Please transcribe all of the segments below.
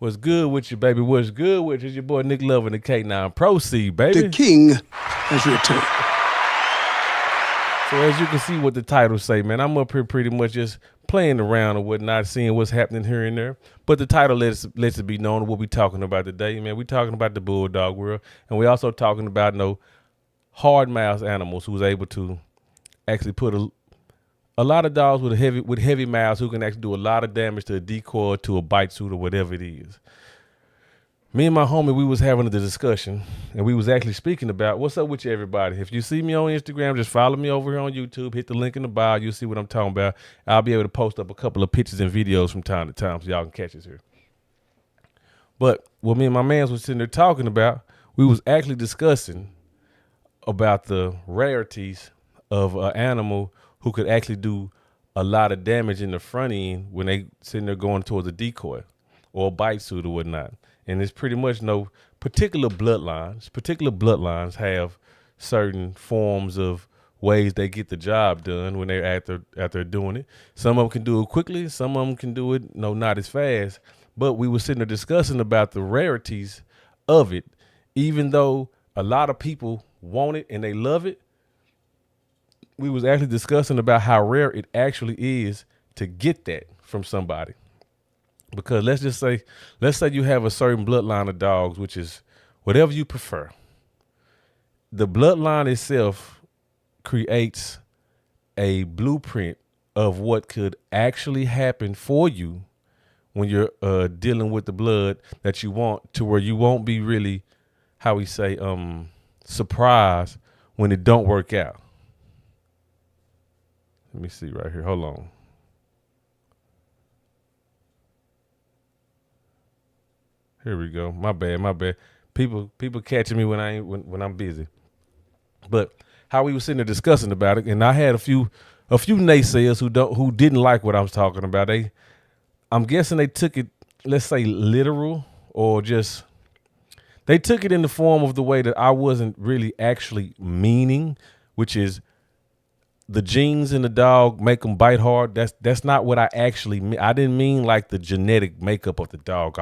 What's good with you, baby? What's good with you? It's your boy Nick Love and the K9 Proceed, baby. The king has returned. So as you can see what the title say, man, I'm up here pretty much just playing around or whatnot, seeing what's happening here and there. But the title lets it be known what we're talking about today, man. We're talking about the bulldog world, and we also talking about hard-mouthed animals who's able to actually put a lot of dogs with heavy mouths who can actually do a lot of damage to a decoy, to a bite suit, or whatever it is. Me and my homie, we was having the discussion, and we was actually speaking about what's up with you, everybody. If you see me on Instagram, just follow me over here on YouTube. Hit the link in the bio. You'll see what I'm talking about. I'll be able to post up a couple of pictures and videos from time to time so y'all can catch us here. But what me and my mans was sitting there talking about, we was actually discussing about the rarities of an animal who could actually do a lot of damage in the front end when they sitting there going towards a decoy or a bite suit or whatnot. And it's pretty much no particular bloodlines. Particular bloodlines have certain forms of ways they get the job done when they're after doing it. Some of them can do it quickly. Some of them can do it not as fast. But we were sitting there discussing about the rarities of it, even though a lot of people want it and they love it. We was actually discussing about how rare it actually is to get that from somebody. Because let's say you have a certain bloodline of dogs, which is whatever you prefer. The bloodline itself creates a blueprint of what could actually happen for you when you're dealing with the blood that you want, to where you won't be really, how we say, surprised when it don't work out. Let me see right here. Hold on. Here we go. My bad. People catching me when I'm busy. But how we were sitting there discussing about it, and I had a few naysayers who didn't like what I was talking about. I'm guessing they took it, let's say, literal, or just they took it in the form of the way that I wasn't really actually meaning, which is the genes in the dog make them bite hard. That's not what I actually mean. I didn't mean like the genetic makeup of the dog.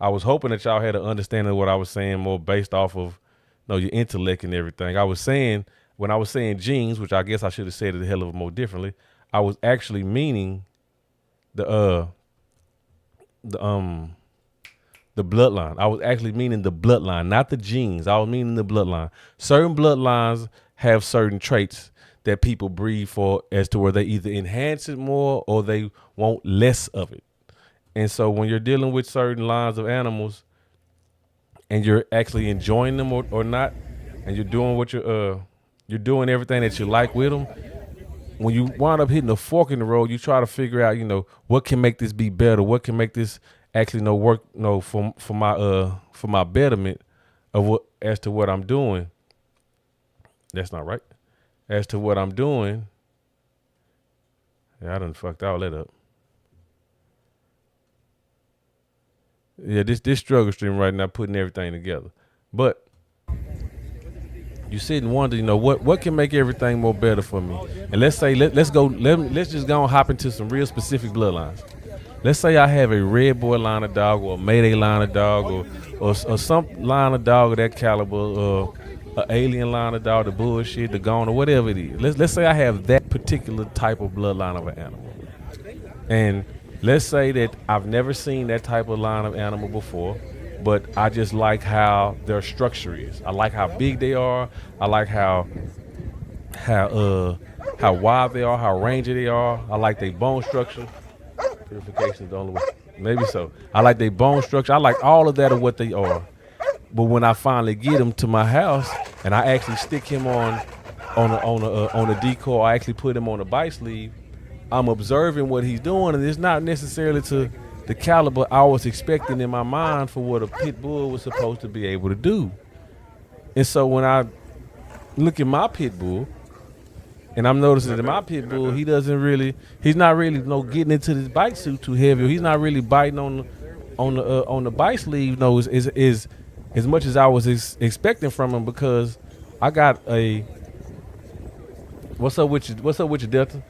I was hoping that y'all had an understanding of what I was saying more based off of your intellect and everything. I was saying, when I was saying genes, which I guess I should have said it a hell of a more differently, I was actually meaning the bloodline. I was actually meaning the bloodline, not the genes. I was meaning the bloodline. Certain bloodlines have certain traits that people breed for, as to where they either enhance it more or they want less of it. And so when you're dealing with certain lines of animals and you're actually enjoying them or not, and you're doing what you're doing everything that you like with them, when you wind up hitting a fork in the road, you try to figure out, what can make this be better? What can make this actually work, for my betterment of as to what I'm doing. That's not right. As to what I'm doing. Yeah, I done fucked all that up. Yeah, this struggle stream right now, putting everything together. But you sit and wonder, what can make everything more better for me? And let's just go and hop into some real specific bloodlines. Let's say I have a red boy line of dog, or a Mayday line of dog, or some line of dog of that caliber, or an alien line of dog, the bullshit, the gone, or whatever it is. Let's say I have that particular type of bloodline of an animal. And let's say that I've never seen that type of line of animal before, but I just like how their structure is. I like how big they are. I like how wide they are, how rangy they are. I like their bone structure. Purification is the only way. Maybe so. I like their bone structure. I like all of that of what they are. But when I finally get him to my house and I actually stick him on a decoy, I actually put him on a bite sleeve, I'm observing what he's doing, and it's not necessarily to the caliber I was expecting in my mind for what a pit bull was supposed to be able to do. And so when I look at my pit bull, and I'm noticing that my pit bull, he's not really getting into this bite suit too heavy, or he's not really biting on the bite sleeve, is as much as I was expecting from him, because I got a what's up with you, Delta?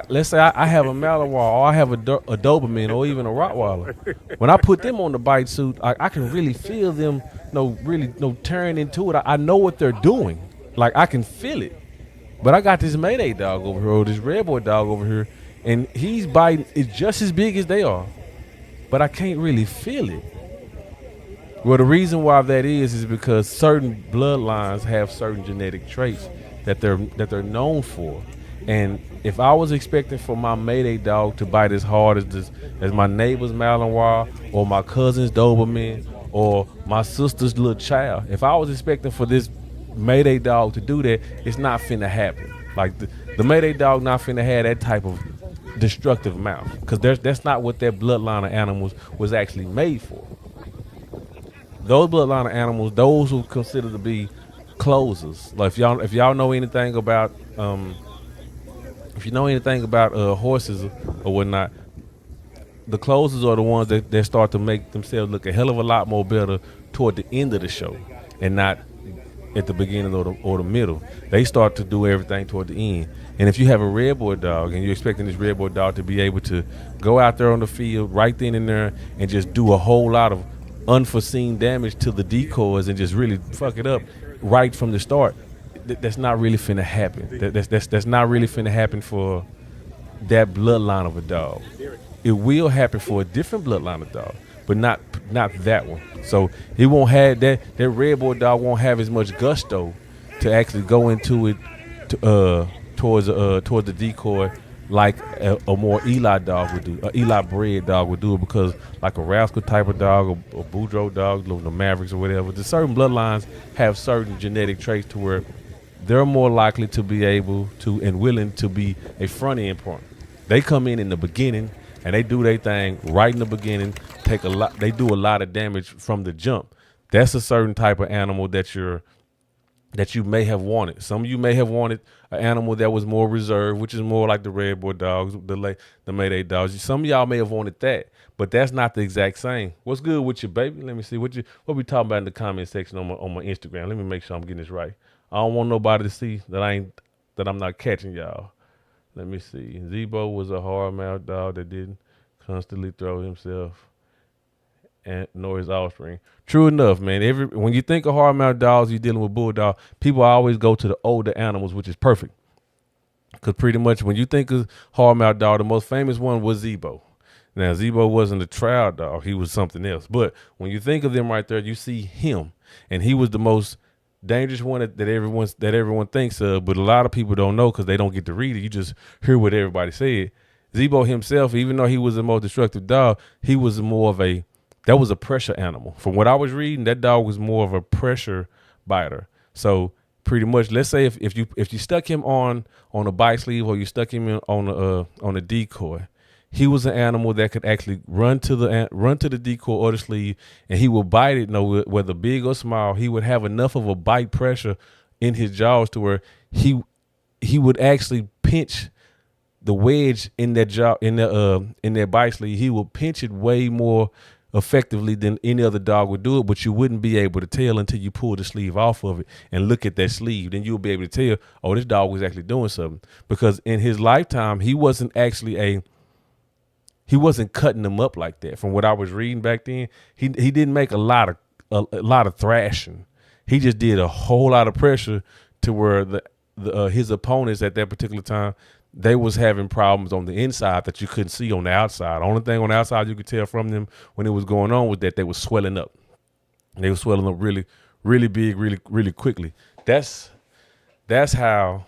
let's say I have a Malinois or I have a Doberman or even a Rottweiler. When I put them on the bite suit, I can really feel them, really tearing into it. I know what they're doing. Like, I can feel it. But I got this Mayday dog over here, or this Red Boy dog over here, and he's biting. It's just as big as they are, but I can't really feel it. Well, the reason why that is because certain bloodlines have certain genetic traits that they're known for. And if I was expecting for my Mayday dog to bite as hard as my neighbor's Malinois or my cousin's Doberman or my sister's little child, if I was expecting for this Mayday dog to do that, it's not finna happen. Like the Mayday dog not finna have that type of destructive mouth, because that's not what that bloodline of animals was actually made for. Those bloodline of animals, those who consider to be closers. Like if y'all know anything about horses or whatnot, the closers are the ones that start to make themselves look a hell of a lot more better toward the end of the show, and not at the beginning or the middle. They start to do everything toward the end. And if you have a Red Boy dog and you're expecting this Red Boy dog to be able to go out there on the field right then and there and just do a whole lot of unforeseen damage to the decoys and just really fuck it up right from the start, that's not really finna happen. That's not really finna happen for that bloodline of a dog. It will happen for a different bloodline of dog, but not that one. So he won't have that Red Boy dog won't have as much gusto to actually go into it towards the decoy like a more Eli dog would do, a Eli bred dog would do it, because like a Rascal type of dog or Boudreaux dog, the Mavericks or whatever, the certain bloodlines have certain genetic traits to where they're more likely to be able to and willing to be a front end point. They come in the beginning and they do their thing right in the beginning. They do a lot of damage from the jump. That's a certain type of animal that you may have wanted. Some of you may have wanted an animal that was more reserved, which is more like the Red Boy dogs, the Mayday dogs. Some of y'all may have wanted that, but that's not the exact same. What's good with you, baby? Let me see what we talking about in the comment section on my Instagram. Let me make sure I'm getting this right. I don't want nobody to see that I'm not catching y'all. Let me see. Zebo was a hard-mouthed dog that didn't constantly throw himself and nor his offspring. True enough, man. When you think of hard-mouthed dogs, you're dealing with bulldog. People always go to the older animals, which is perfect. Because pretty much when you think of hard-mouthed dog, the most famous one was Zebo. Now, Zebo wasn't a trial dog. He was something else. But when you think of them right there, you see him. And he was the most dangerous one that everyone thinks of, but a lot of people don't know because they don't get to read it. You just hear what everybody said. Zebo himself, even though he was the most destructive dog, he was that was a pressure animal. From what I was reading, that dog was more of a pressure biter. So pretty much, let's say if you stuck him on a bite sleeve or you stuck him on a decoy, he was an animal that could actually run to the decoy or the sleeve, and he would bite it. Whether big or small, he would have enough of a bite pressure in his jaws to where he would actually pinch the wedge in that jaw in that bite sleeve. He would pinch it way more effectively than any other dog would do it, but you wouldn't be able to tell until you pull the sleeve off of it and look at that sleeve. Then you'll be able to tell, oh, this dog was actually doing something, because in his lifetime he wasn't cutting them up like that. From what I was reading back then, he didn't make a lot of thrashing. He just did a whole lot of pressure to where his opponents at that particular time, they was having problems on the inside that you couldn't see on the outside. Only thing on the outside you could tell from them when it was going on was that they were swelling up. They were swelling up really, really big, really, really quickly. That's how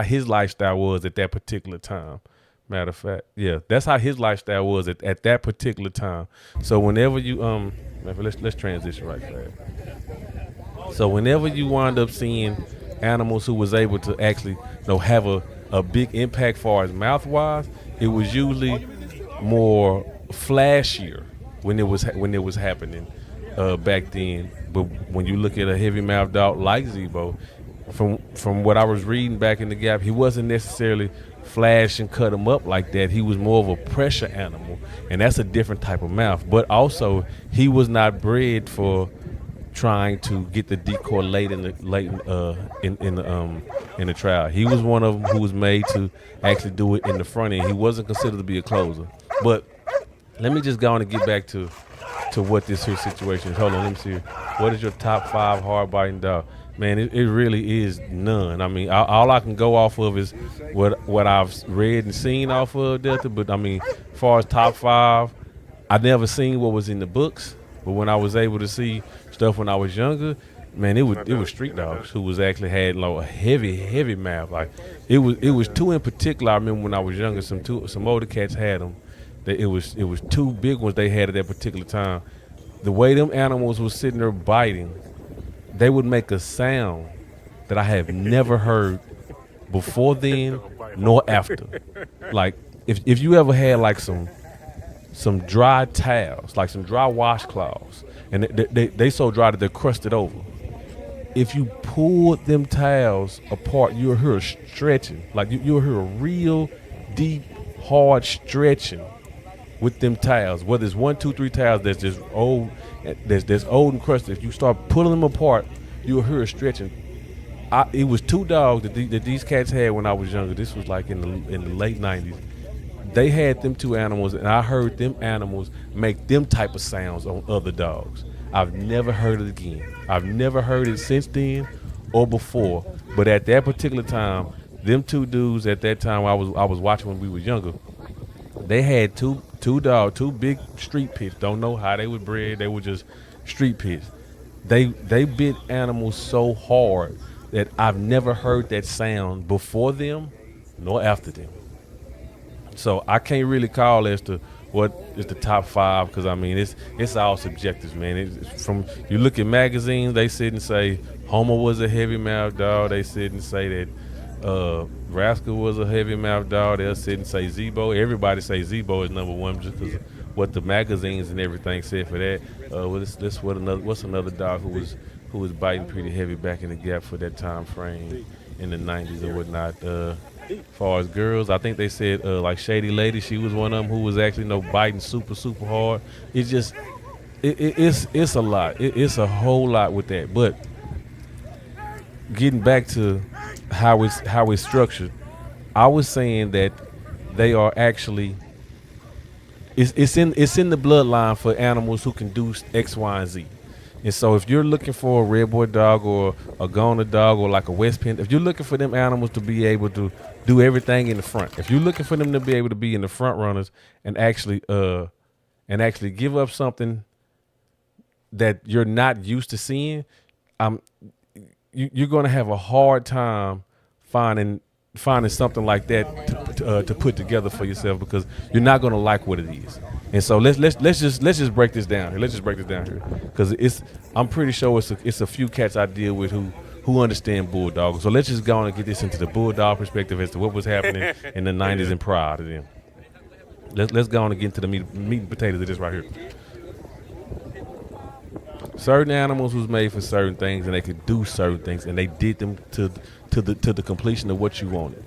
his lifestyle was at that particular time. Matter of fact, yeah, that's how his lifestyle was at that particular time. So whenever you let's transition right fast. So whenever you wind up seeing animals who was able to actually have a big impact far as mouth wise, it was usually more flashier when it was happening back then. But when you look at a heavy mouth dog like Zebo, from what I was reading back in the gap, he wasn't necessarily flash and cut him up like that. He was more of a pressure animal, and that's a different type of mouth. But also, he was not bred for trying to get the decoy in the trial. He was one of them who was made to actually do it in the front end. He wasn't considered to be a closer. But let me just go on and get back to what this here situation is. Hold on, let me see here. What is your top 5 hard biting dog? Man, it really is none. I mean, all I can go off of is what I've read and seen off of Delta. But I mean, as far as top 5, I never seen what was in the books. But when I was able to see stuff when I was younger, man, it was street dogs who was actually had like a heavy mouth. Like it was 2 in particular. I remember when I was younger, some older cats had them. It was 2 big ones they had at that particular time. The way them animals was sitting there biting, they would make a sound that I have never heard before then nor after. Like if you ever had like some dry towels, like some dry washcloths, and they so dry that they're crusted over. If you pull them towels apart, you'll hear a stretching. Like you'll hear a real deep, hard stretching with them towels. Whether it's 1, 2, 3 towels that's just old, that's old and crusted. If you start pulling them apart, you'll hear a stretching. It was 2 dogs that these cats had when I was younger. This was like in the late 90s. They had them 2 animals, and I heard them animals make them type of sounds on other dogs. I've never heard it again. I've never heard it since then or before. But at that particular time, them 2 dudes at that time I was watching when we was younger, they had two dogs, 2 big street pits. Don't know how they were bred. They were just street pits. They bit animals so hard that I've never heard that sound before them nor after them. So I can't really call as to what is the top 5 because I mean it's all subjective, man. It's from you look at magazines, they sit and say Homer was a heavy mouth dog. They sit and say that Rascal was a heavy mouth dog. They'll sit and say Zebo. Everybody say Zebo is number 1 just because of what the magazines and everything said for that. What's another dog who was biting pretty heavy back in the gap for that time frame in the 90s or whatnot. As far as girls, I think they said like Shady Lady, she was one of them who was actually biting super hard. It's just it's a lot. It's a whole lot with that. But getting back to how it's structured, I was saying that they are actually it's in the bloodline for animals who can do X, Y, and Z. And so if you're looking for a red boy dog or a goner dog or like a West Penn, if you're looking for them animals to be able to do everything in the front, if you're looking for them to be able to be in the front runners and actually give up something that you're not used to seeing, you're going to have a hard time finding something like that to put together for yourself because you're not going to like what it is. And so let's just break this down here. Let's just break this down here because I'm pretty sure it's a few cats I deal with who understand bulldogs. So let's just go on and get this into the bulldog perspective as to what was happening in the 90s and prior to them. Let's go on and get into the meat and potatoes of this right here. Certain animals was made for certain things and they could do certain things and they did them to the completion of what you wanted.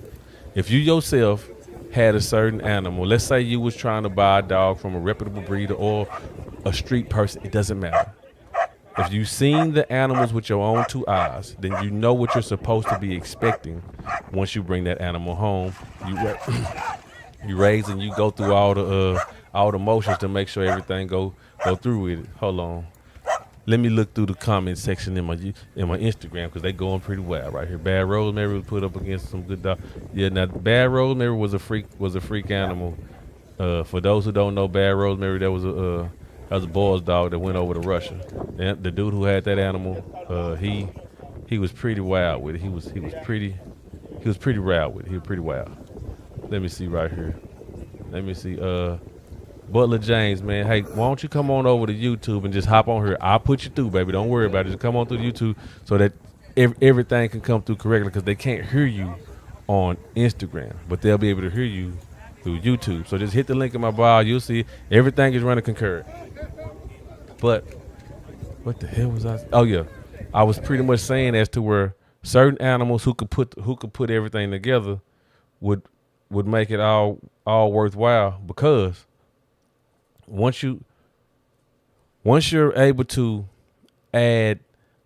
If you yourself had a certain animal, let's say you was trying to buy a dog from a reputable breeder or a street person, it doesn't matter. If you've seen the animals with your own 2 eyes, then you know what you're supposed to be expecting once you bring that animal home. You raise and you go through all the motions to make sure everything go through with it. Hold on. Let me look through the comment section in my Instagram because they going pretty wild right here. Bad Rosemary was put up against some good dog. Yeah, now Bad Rosemary was a freak animal. For those who don't know, Bad Rosemary, that was a boy's dog that went over to Russia. And the dude who had that animal, he was pretty wild with it. He was pretty wild with it. He was pretty wild. Let me see right here. Let me see. Butler James, man, hey, why don't you come on over to YouTube and just hop on here? I'll put you through, baby. Don't worry about it. Just come on through YouTube so that everything can come through correctly because they can't hear you on Instagram, but they'll be able to hear you through YouTube. So just hit the link in my bio. You'll see everything is running concurrent. But what the hell was I? Oh, yeah. I was pretty much saying as to where certain animals who could put everything together would make it all worthwhile because once you're able to add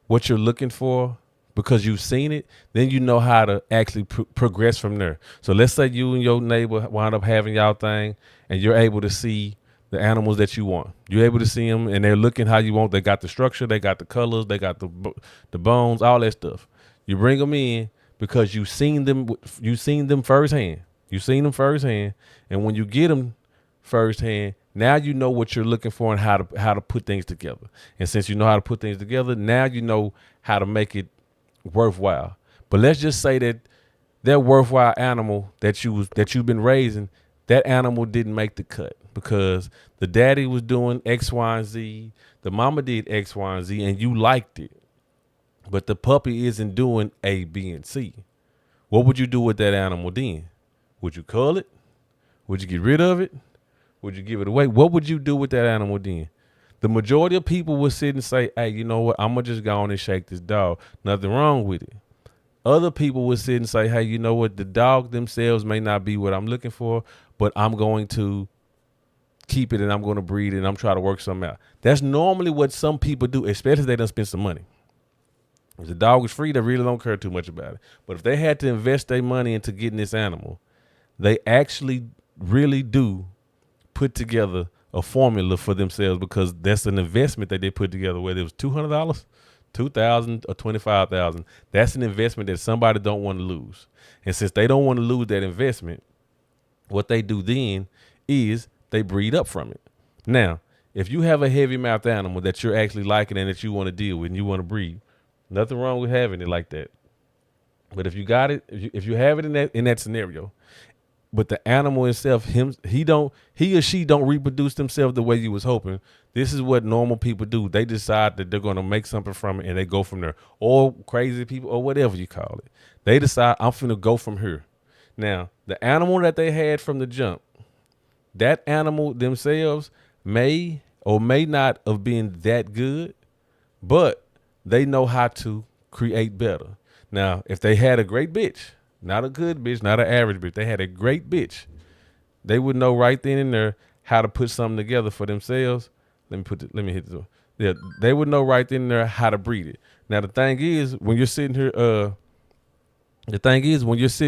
what you're looking for because you've seen it, then you know how to actually progress from there. So let's say you and your neighbor wind up having y'all thing, and you're able to see the animals that you want. You're able to see them, and they're looking how you want. They got the structure, they got the colors, they got the bones, all that stuff. You bring them in because you've seen them. You've seen them firsthand. You've seen them firsthand, and when you get them firsthand, now you know what you're looking for and how to put things together. And since you know how to put things together, now you know how to make it worthwhile. But let's just say that worthwhile animal that you've been raising, that animal didn't make the cut because the daddy was doing X, Y, and Z, the mama did X, Y, and Z, and you liked it. But the puppy isn't doing A, B, and C. What would you do with that animal then? Would you cull it? Would you get rid of it? Would you give it away? What would you do with that animal then? The majority of people would sit and say, hey, you know what? I'm going to just go on and shake this dog. Nothing wrong with it. Other people would sit and say, hey, you know what? The dog themselves may not be what I'm looking for, but I'm going to keep it and I'm going to breed it and I'm trying to work something out. That's normally what some people do, especially if they done spend some money. If the dog is free, they really don't care too much about it. But if they had to invest their money into getting this animal, they actually really do put together a formula for themselves because that's an investment that they put together, whether it was $200, $2,000 or $25,000. That's an investment that somebody don't want to lose. And since they don't want to lose that investment, what they do then is they breed up from it. Now, if you have a heavy mouthed animal that you're actually liking and that you want to deal with and you want to breed, nothing wrong with having it like that. But if you got it, if you have it in that scenario, but the animal itself, he or she don't reproduce themselves the way you was hoping. This is what normal people do. They decide that they're going to make something from it and they go from there. Or crazy people or whatever you call it. They decide I'm finna go from here. Now, the animal that they had from the jump, that animal themselves may or may not have been that good, but they know how to create better. Now, if they had a great bitch, not a good bitch, not an average bitch, they had a great bitch, they would know right then and there how to put something together for themselves. Let me hit this. Yeah, they would know right then and there how to breed it. Now, the thing is, when you're sitting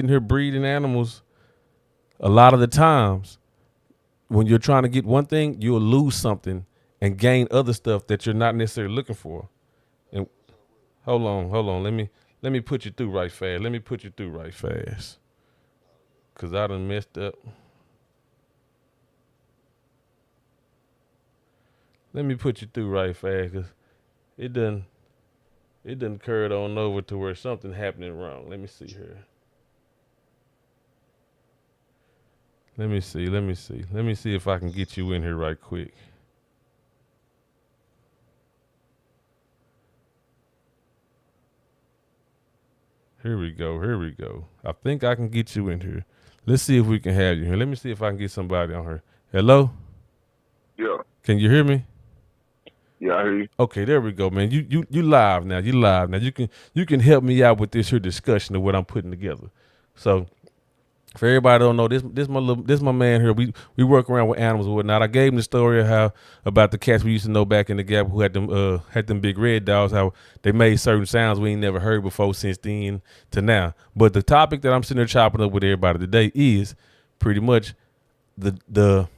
here breeding animals, a lot of the times when you're trying to get one thing, you'll lose something and gain other stuff that you're not necessarily looking for. And hold on. Let me put you through right fast. Cause I done messed up. Let me put you through right fast, cause it done curved on over to where something happening wrong. Let me see here. Let me see if I can get you in here right quick. Here we go. I think I can get you in here. Let's see if we can have you here. Let me see if I can get somebody on here. Hello? Yeah. Can you hear me? Yeah, I hear you. Okay, there we go, man. You live now. You can help me out with this here discussion of what I'm putting together. So for everybody that don't know, this my man here. We work around with animals and whatnot. I gave him the story of how about the cats we used to know back in the Gap who had them big red dogs, how they made certain sounds we ain't never heard before since then to now. But the topic that I'm sitting there chopping up with everybody today is pretty much the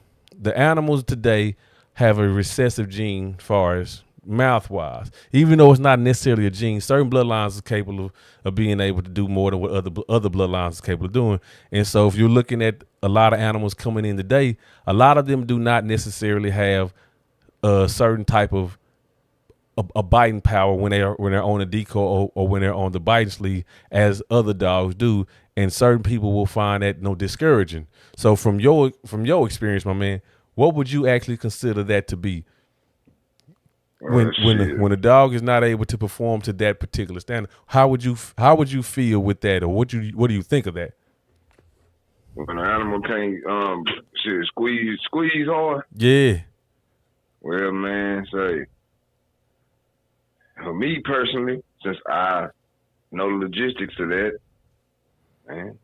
animals today have a recessive gene as far as mouth-wise. Even though it's not necessarily a gene, certain bloodlines are capable of being able to do more than what other bloodlines are capable of doing. And so if you're looking at a lot of animals coming in today, a lot of them do not necessarily have a certain type of a biting power when they're on a decoy or when they're on the biting sleeve as other dogs do. And certain people will find that discouraging. So from your experience, my man, what would you actually consider that to be? When a dog is not able to perform to that particular standard, how would you feel with that, or what do you think of that? When an animal can't squeeze hard. Yeah. Well, man, say for me personally, since I know the logistics of that, man,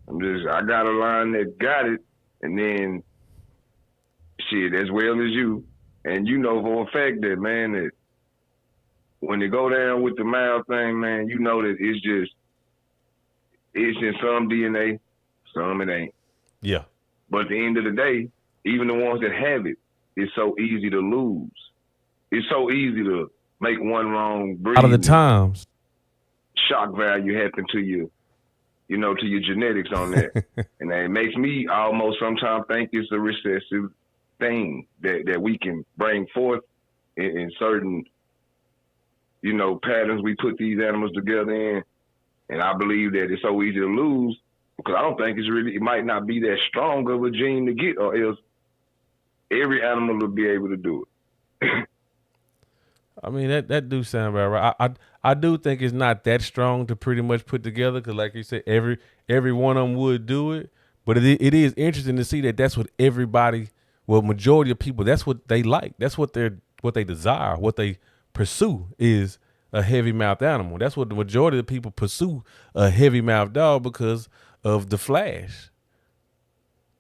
I got a line that got it, and then as well as you. And you know for a fact that, man, that when they go down with the mouth thing, man, you know that it's in some DNA, some it ain't. Yeah. But at the end of the day, even the ones that have it, it's so easy to lose. It's so easy to make one wrong breed. Out of the times. Shock value happen to you, to your genetics on that. And it makes me almost sometimes think it's a recessive thing that we can bring forth in certain, patterns we put these animals together in. And I believe that it's so easy to lose because I don't think it might not be that strong of a gene to get, or else every animal will be able to do it. I mean, that do sound about right. I do think it's not that strong to pretty much put together because, like you said, every one of them would do it. But it is interesting to see that that's what majority of people, that's what they like. That's what they desire, what they pursue is a heavy mouthed animal. That's what the majority of people pursue, a heavy mouthed dog, because of the flash.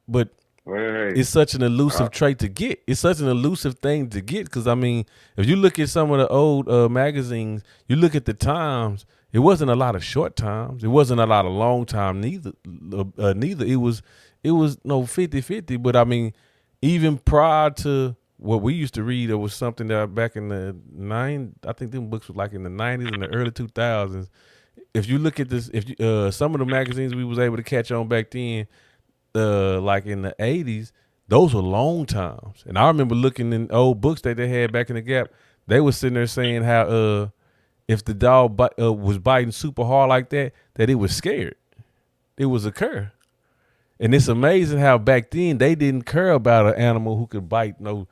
But it's such an elusive trait to get. It's such an elusive thing to get because, I mean, if you look at some of the old magazines, you look at the times, it wasn't a lot of short times. It wasn't a lot of long time neither. It was no 50-50. But, I mean, even prior to what we used to read, there was something that back in the I think them books were like in the 90s and the early 2000s. If you look at this, some of the magazines we was able to catch on back then, like in the 80s, those were long times. And I remember looking in old books that they had back in the Gap. They was sitting there saying how if the dog was biting super hard like that it was scared. It was a cur. And it's amazing how back then they didn't care about an animal who could bite through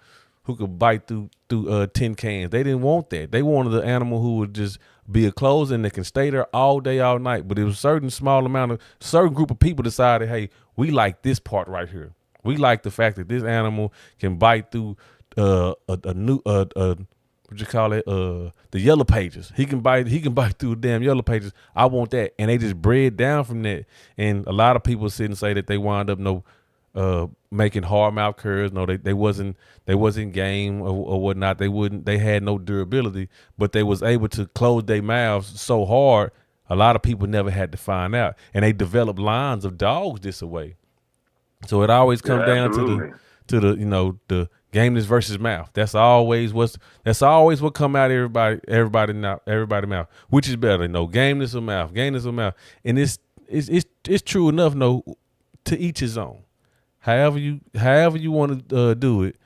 tin cans. They didn't want that. They wanted an animal who would just be a closed and that can stay there all day, all night. But it was a certain group of people decided, hey, we like this part right here. We like the fact that this animal can bite through the yellow pages. He can bite through the damn yellow pages. I want that. And they just bred down from that. And a lot of people sit and say that they wound up making hard mouth curs. No, they wasn't game or whatnot. They had no durability, but they was able to close their mouths so hard a lot of people never had to find out. And they developed lines of dogs this way. So it always comes down to the gameness versus mouth. That's always what come out everybody mouth. Which is better, gameness or mouth, And it's true enough, to each his own. However you want to do it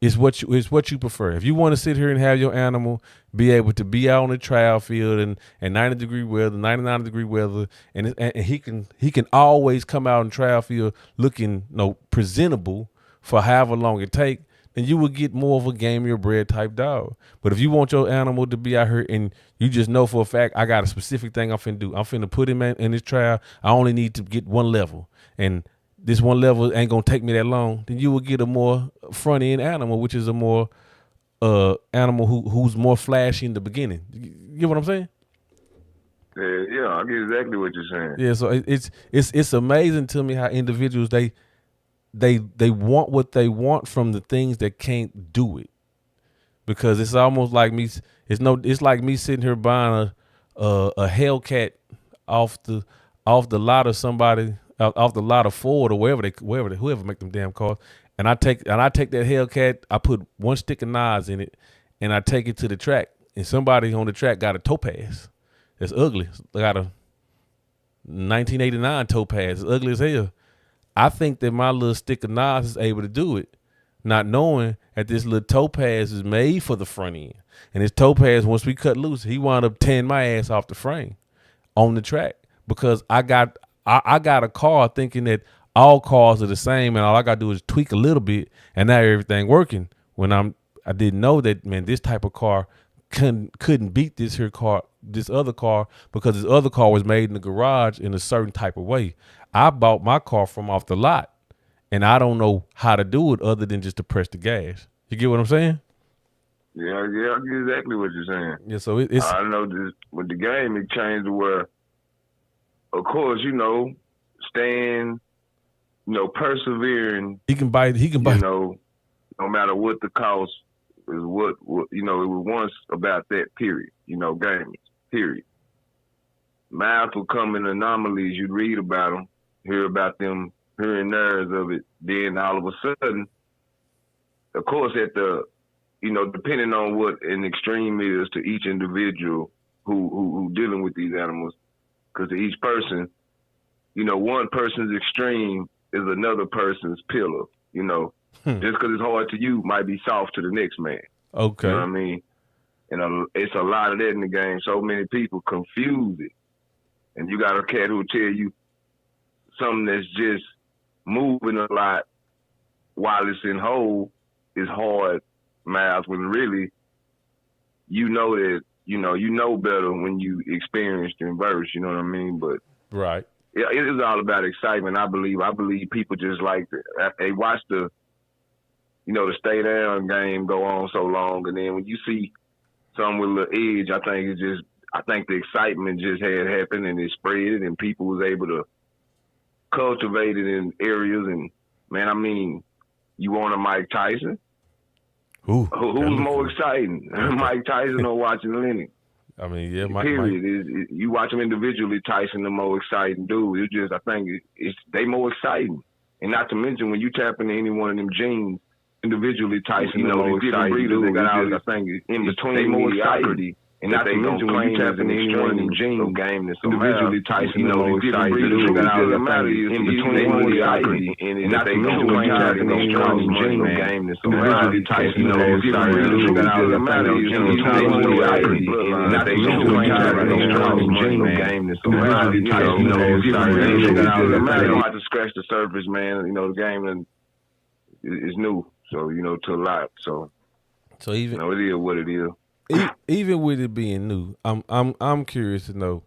is what you prefer. If you want to sit here and have your animal be able to be out on the trial field and 90-degree weather, 99-degree weather, and he can always come out on the trial field looking presentable for however long it take, then you will get more of a gamier bred type dog. But if you want your animal to be out here and you just know for a fact, I got a specific thing I'm finna do. I'm finna put him in this trial. I only need to get one level. And this one level ain't gonna take me that long, then you will get a more front end animal, which is a more animal who's more flashy in the beginning. You get what I'm saying? Yeah, I get exactly what you're saying. Yeah, so it's amazing to me how individuals they want what they want from the things that can't do it, because it's almost like me. It's like me sitting here buying a Hellcat off the lot of somebody. Off the lot of Ford or whoever make them damn cars, and I take that Hellcat, I put one stick of knives in it, and I take it to the track, and somebody on the track got a Topaz. It's ugly. It's got a 1989 Topaz. It's ugly as hell. I think that my little stick of knives is able to do it, not knowing that this little Topaz is made for the front end, and this Topaz, once we cut loose, he wound up tearing my ass off the frame on the track because I got a car thinking that all cars are the same and all I got to do is tweak a little bit and now everything working. When I didn't know that, man, this type of car couldn't beat this other car because this other car was made in the garage in a certain type of way. I bought my car from off the lot and I don't know how to do it other than just to press the gas. You get what I'm saying? Yeah, I get exactly what you're saying. Yeah, so it's. I know this with the game, it changed to where, of course, staying, persevering. He can bite. No matter what the cost is, what it was once about that, period. Games, period. Mouths will come in anomalies. You'd read about them, hear about them, here and there's of it. Then all of a sudden, of course, depending on what an extreme is to each individual who dealing with these animals, because to each person, one person's extreme is another person's pillar. Just because it's hard to you might be soft to the next man. Okay. You know what I mean? And it's a lot of that in the game. So many people confuse it. And you got a cat who will tell you something that's just moving a lot while it's in whole is hard mouth, when really you know that, you know better when you experience the inverse, you know what I mean? But right. Yeah, it is all about excitement. I believe people just like they watch the stay down game go on so long, and then when you see something with a little edge, I think the excitement just had happened and it spread, and people was able to cultivate it in areas. And man, I mean, you want a Mike Tyson? Who's more exciting, Mike Tyson or watching Lennox? I mean, yeah, period. You watch them individually, Tyson the more exciting dude. I think they more exciting. And not to mention, when you tap into any one of them genes, individually, Tyson the more exciting dude. They got all, I think, in between mediocrity. And not to mention, when you tap into any one of them genes, game that's individually, Tyson the more exciting dude. They got all, I think, in between mediocrity. And not to mention, when you tap into any one of them genes, game that's individually, Tyson the more exciting dude. They got all, I think, in between mediocrity. And not to mention, when you tap into any one of them genes, game that's individually, Tyson the more exciting dude. They got all, they don't have to scratch the surface, man. The game is new. So, to a lot. So even it is what it is. Even with it being new, I'm curious to know,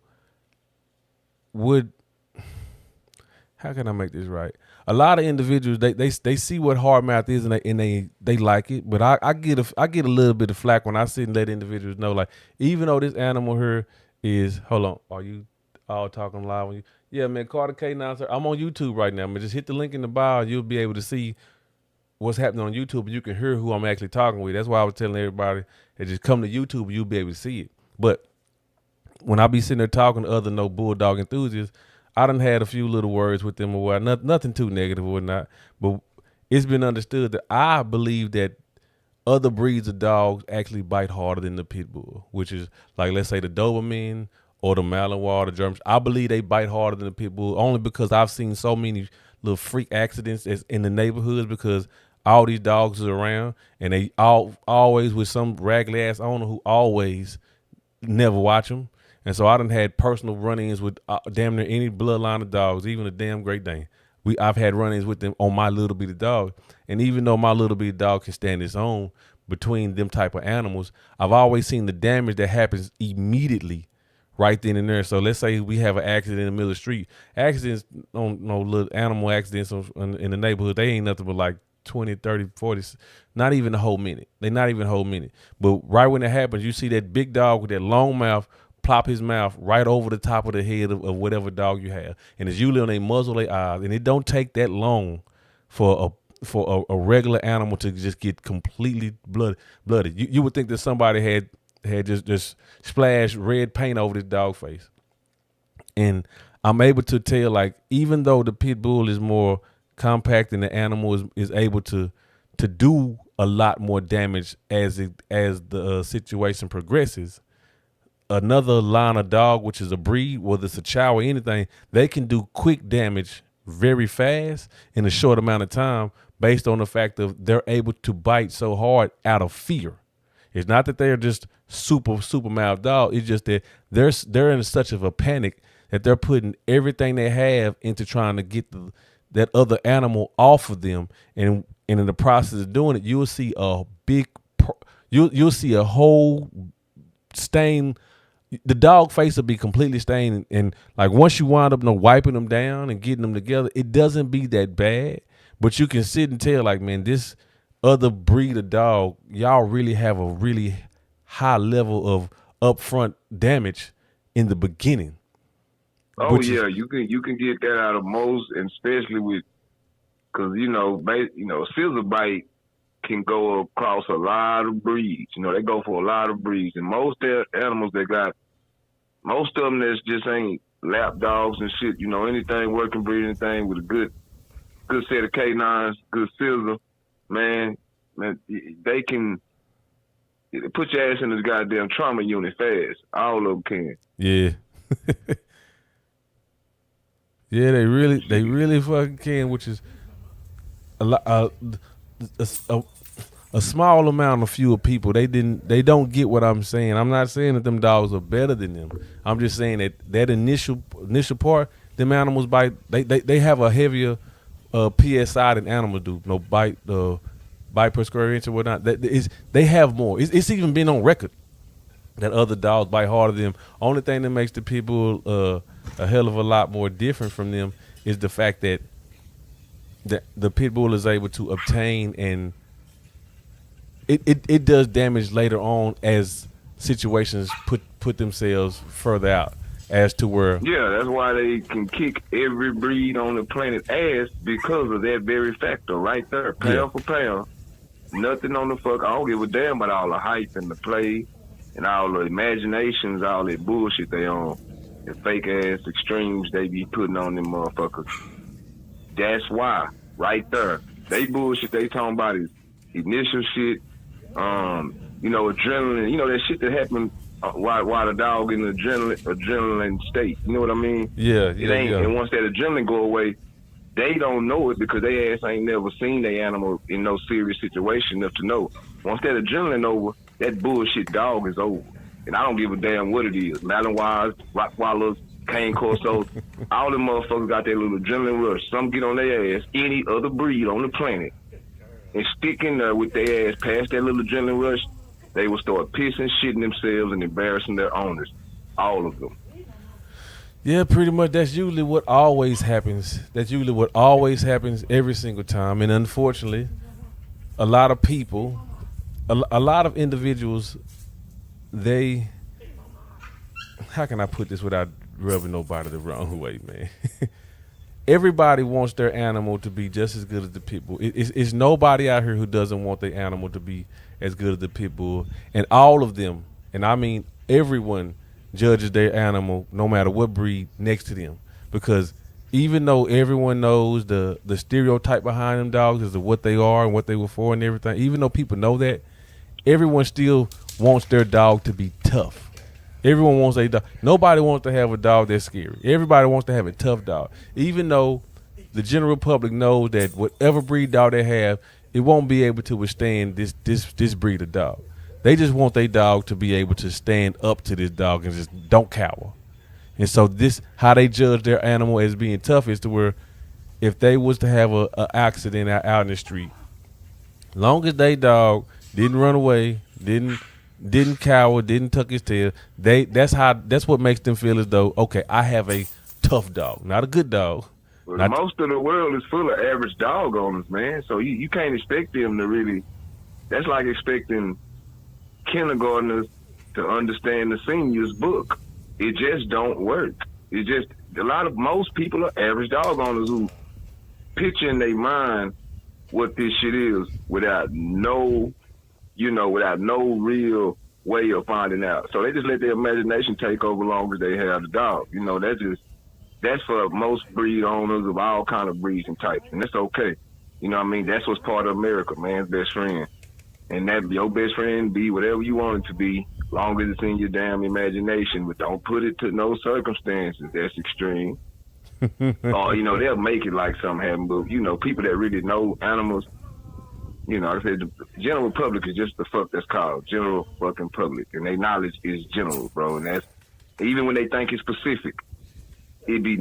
how can I make this right? A lot of individuals they see what hard mouth is, and they like it, but I get a little bit of flack when I sit and let individuals know, like, even though this animal here is, hold on, are you all talking live on you? Yeah, man, Carter K now, sir. I'm on YouTube right now, man. Just hit the link in the bio, you'll be able to see what's happening on YouTube, and you can hear who I'm actually talking with. That's why I was telling everybody that just come to YouTube and you'll be able to see it. But when I be sitting there talking to other bulldog enthusiasts, I done had a few little words with them or what, nothing too negative or not. But it's been understood that I believe that other breeds of dogs actually bite harder than the pit bull, which is like, let's say the Doberman or the Malinois, the German. I believe they bite harder than the pit bull, only because I've seen so many little freak accidents in the neighborhoods, because all these dogs are around, and they always with some raggedy ass owner who always never watch them. And so I done had personal run-ins with damn near any bloodline of dogs, even a damn Great Dane. I've had run-ins with them on my little bitty dog, and even though my little bitty dog can stand its own between them type of animals, I've always seen the damage that happens immediately right then and there. So let's say we have an accident in the middle of the street. Accidents, no little animal accidents in the neighborhood, they ain't nothing but like 20, 30, 40, not even a whole minute. They're not even a whole minute. But right when it happens, you see that big dog with that long mouth plop his mouth right over the top of the head of whatever dog you have. And it's usually on their muzzle, their eyes. And it don't take that long for a regular animal to just get completely blooded. You would think that somebody had just splashed red paint over this dog face. And I'm able to tell, like, even though the pit bull is more compact and the animal is able to do a lot more damage as the situation progresses, another line of dog, which is a breed, whether it's a chow or anything, they can do quick damage very fast in a short amount of time, based on the fact of they're able to bite so hard out of fear. It's not that they're just super mild dog. It's just that they're in such of a panic that they're putting everything they have into trying to get that other animal off of them. And in the process of doing it, you'll see you'll see a whole stain. The dog face will be completely stained. And like, once you wind up wiping them down and getting them together, it doesn't be that bad. But you can sit and tell, like, man, this other breed of dog, y'all really have a really high level of upfront damage in the beginning. Oh yeah, you can get that out of most, and especially with, because scissor bite can go across a lot of breeds. You know, they go for a lot of breeds, and most animals most of them that just ain't lap dogs and shit. You know, anything working breed, anything with a good set of canines, good scissor, man, they can put your ass in this goddamn trauma unit fast. All of them can. Yeah. Yeah, they really fucking can, which is a lot. A small amount of fewer people. They don't get what I'm saying. I'm not saying that them dogs are better than them. I'm just saying that initial part, them animals bite. They have a heavier PSI than animals do. No bite per square inch or whatnot. They have more. It's even been on record that other dogs bite harder than them. Only thing that makes the people a hell of a lot more different from them is the fact that the pit bull is able to obtain, and it does damage later on as situations put themselves further out as to where. Yeah, that's why they can kick every breed on the planet ass, because of that very factor right there. Pound for pound. Nothing on the fuck. I don't give a damn about all the hype and the play and all the imaginations, all that bullshit they on. The fake ass extremes they be putting on them motherfuckers. That's why, right there. They bullshit they talking about is initial shit, you know, adrenaline, you know, that shit that happened while the dog in the adrenaline state. You know what I mean? Yeah. And once that adrenaline go away, they don't know it because they ass ain't never seen their animal in no serious situation enough to know. Once that adrenaline over, that bullshit dog is over. And I don't give a damn what it is. Malinois, Rottweilers, Cane Corsos, all them motherfuckers got that little adrenaline rush. Some get on their ass, any other breed on the planet, and stick in there with their ass past that little adrenaline rush, they will start pissing, shitting themselves, and embarrassing their owners. All of them. Yeah, pretty much. That's usually what always happens. That's usually what always happens every single time. And unfortunately, a lot of people, a lot of individuals, how can I put this without rubbing nobody the wrong way, man? Everybody wants their animal to be just as good as the pit bull. It's nobody out here who doesn't want their animal to be as good as the pit bull. And all of them, and I mean everyone, judges their animal, no matter what breed, next to them. Because even though everyone knows the stereotype behind them dogs is of what they are and what they were for and everything, even though people know that, everyone still wants their dog to be tough. Everyone wants a dog. Nobody wants to have a dog that's scary. Everybody wants to have a tough dog. Even though the general public knows that whatever breed dog they have, it won't be able to withstand this breed of dog. They just want their dog to be able to stand up to this dog and just don't cower. And so this, how they judge their animal as being tough is to where if they was to have a accident out in the street, long as they dog didn't run away, didn't cower, didn't tuck his tail, that's what makes them feel as though, okay, I have a tough dog, not a good dog. Well, most of the world is full of average dog owners, man. So you can't expect them to really. That's like expecting kindergartners to understand the senior's book. It just don't work. It just most people are average dog owners who picture in their mind what this shit is without no real way of finding out. So they just let their imagination take over long as they have the dog. You know, that's for most breed owners of all kind of breeds and types, and that's okay. You know what I mean? That's what's part of America, man's best friend. And that your best friend be whatever you want it to be, long as it's in your damn imagination, but don't put it to no circumstances. That's extreme. Or, they'll make it like something happened, but, people that really know animals, like I said, the general public is just the fuck that's called general fucking public, and their knowledge is general, bro. And that's, even when they think it's specific, it be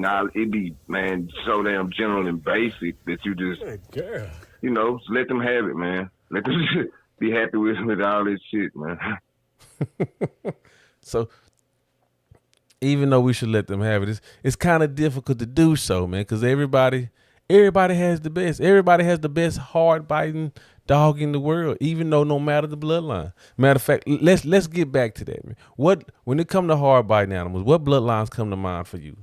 man, so damn general and basic that you just, just let them have it, man. Let them be happy with all this shit, man. So, even though we should let them have it, it's kind of difficult to do so, man, because everybody has the best. Everybody has the best hard biting dog in the world, even though no matter the bloodline. Matter of fact, let's get back to that, man. When it comes to hard biting animals, what bloodlines come to mind for you?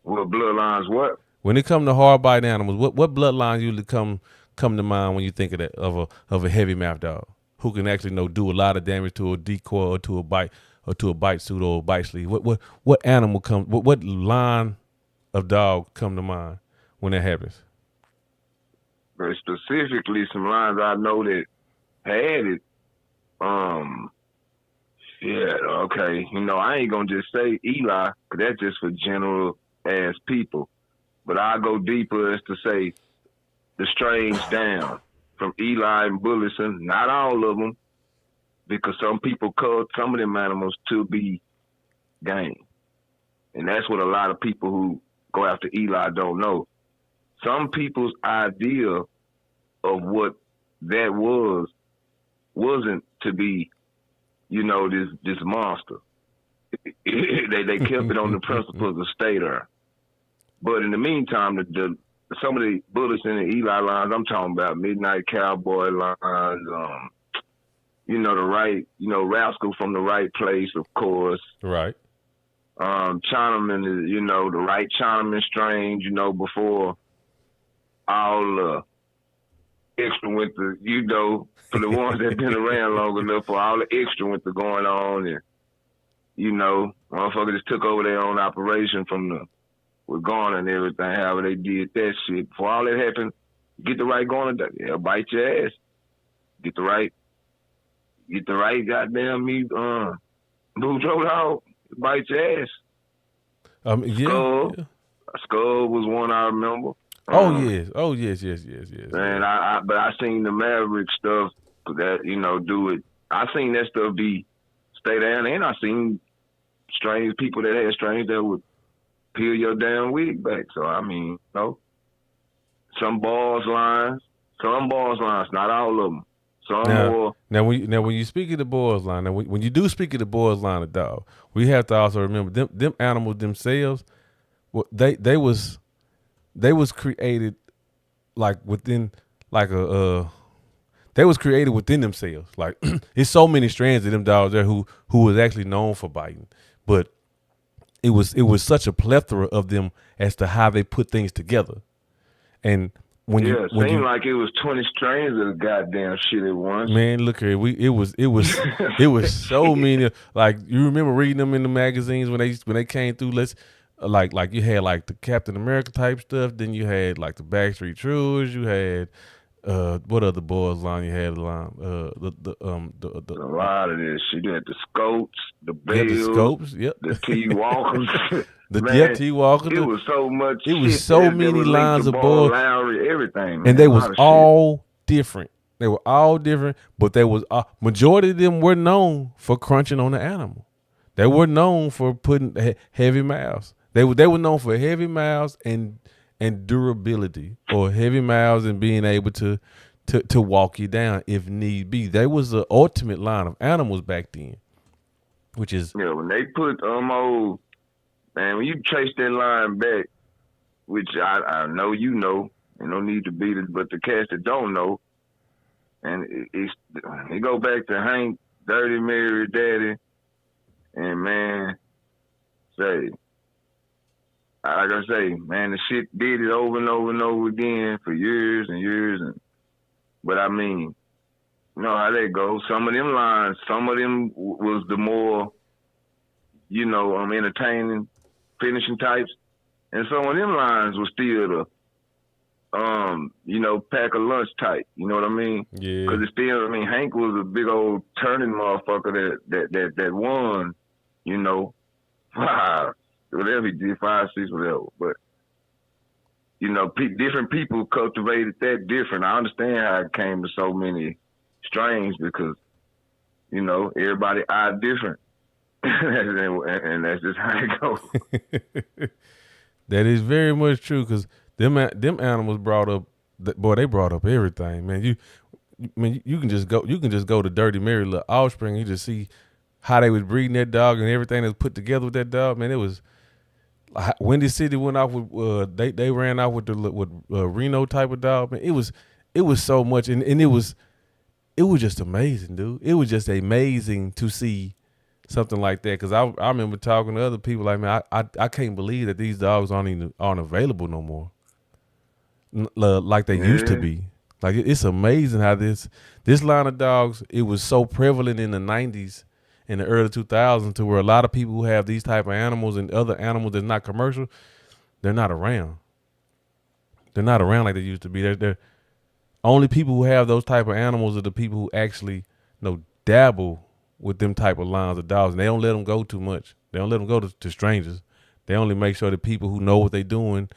What bloodlines? What? When it comes to hard biting animals, what bloodlines usually come come to mind when you think of that of a heavy mouth dog who can actually do a lot of damage to a decoy or to a bite suit or a bite sleeve? What animal what line of dog come to mind when that happens? But specifically, some lines I know that had it. Yeah, okay. I ain't gonna just say Eli, 'cause that's just for general ass people. But I'll go deeper as to say the strains down from Eli and Bullison. Not all of them, because some people cut some of them animals to be game, and that's what a lot of people who go after Eli don't know. Some people's idea of what that wasn't to be, this monster. they kept it on the principles of stay there. But in the meantime, some of the bullets in the Eli lines, I'm talking about Midnight Cowboy lines, the right, Rascal from the Right Place, of course. Right. Chinaman is, the right Chinaman strain, before all extra winter, for the ones that been around long enough, for all the extra winter going on, and motherfuckers just took over their own operation with Garner and everything, however they did that shit. Before all that happened, get the right Garner, they'll bite your ass. Get the right goddamn Boudreaux dog, bite your ass. Skull. Yeah. Skull was one I remember. Yes. Man, but I seen the Maverick stuff that do it. I seen that stuff stay down, and I seen people that had strains that would peel your damn wig back. So I mean, some balls lines, not all of them. Now when you speak of the boys line, when you do speak of the boys line of dog, we have to also remember them animals themselves. Well, they was created they was created within themselves. Like it's so many strands of them dogs there who was actually known for biting, but it was such a plethora of them as to how they put things together. And it seemed like it was 20 strains of the goddamn shit at once. Man, look here, it was so many. Like you remember reading them in the magazines when they came through. Like you had like the Captain America type stuff. Then you had like the Backstreet Truers. You had what other boys line you had line? A lot of this shit. You had the Scopes, the Bells, the Scopes, yep, the T Walkers. T Walkers. It was so much. It was so many lines of boys. Lowry, everything, man. And they was all different. They were all different, but they was majority of them were known for crunching on the animal. They were known for putting heavy mouths. They were known for heavy mouths and durability, or heavy mouths and being able to walk you down if need be. They was the ultimate line of animals back then, which is when they put when you trace that line back, which I know and no need to beat it, but the cats that don't know, and it go back to Hank, Dirty Mary, Daddy, and man, like I say, man, the shit did it over and over and over again for years and years. But I mean, you know how that goes. Some of them lines, some of them was the more, entertaining, finishing types. And some of them lines was still the, pack a lunch type. You know what I mean? Yeah. Because it's still, Hank was a big old turning motherfucker that won, whatever he did, 5, 6, whatever. But, different people cultivated that different. I understand how it came to so many strains because, everybody eyed different. and that's just how it goes. That is very much true because them animals brought up, they brought up everything, man. You can just go to Dirty Mary little offspring. You just see how they was breeding that dog and everything that was put together with that dog. Man, it was Windy City went off with they ran out with Reno type of dog. Man, it was so much, and it was just amazing, dude. It was just amazing to see something like that because I remember talking to other people like, man, I can't believe that these dogs aren't available no more like they used to be. Like it's amazing how this line of dogs, it was so prevalent in the 90s, in the early 2000s, to where a lot of people who have these type of animals and other animals that's not commercial, they're not around. They're not around like they used to be. They're only people who have those type of animals are the people who actually dabble with them type of lines of dogs, and they don't let them go too much. They don't let them go to strangers. They only make sure that people who know what they're doing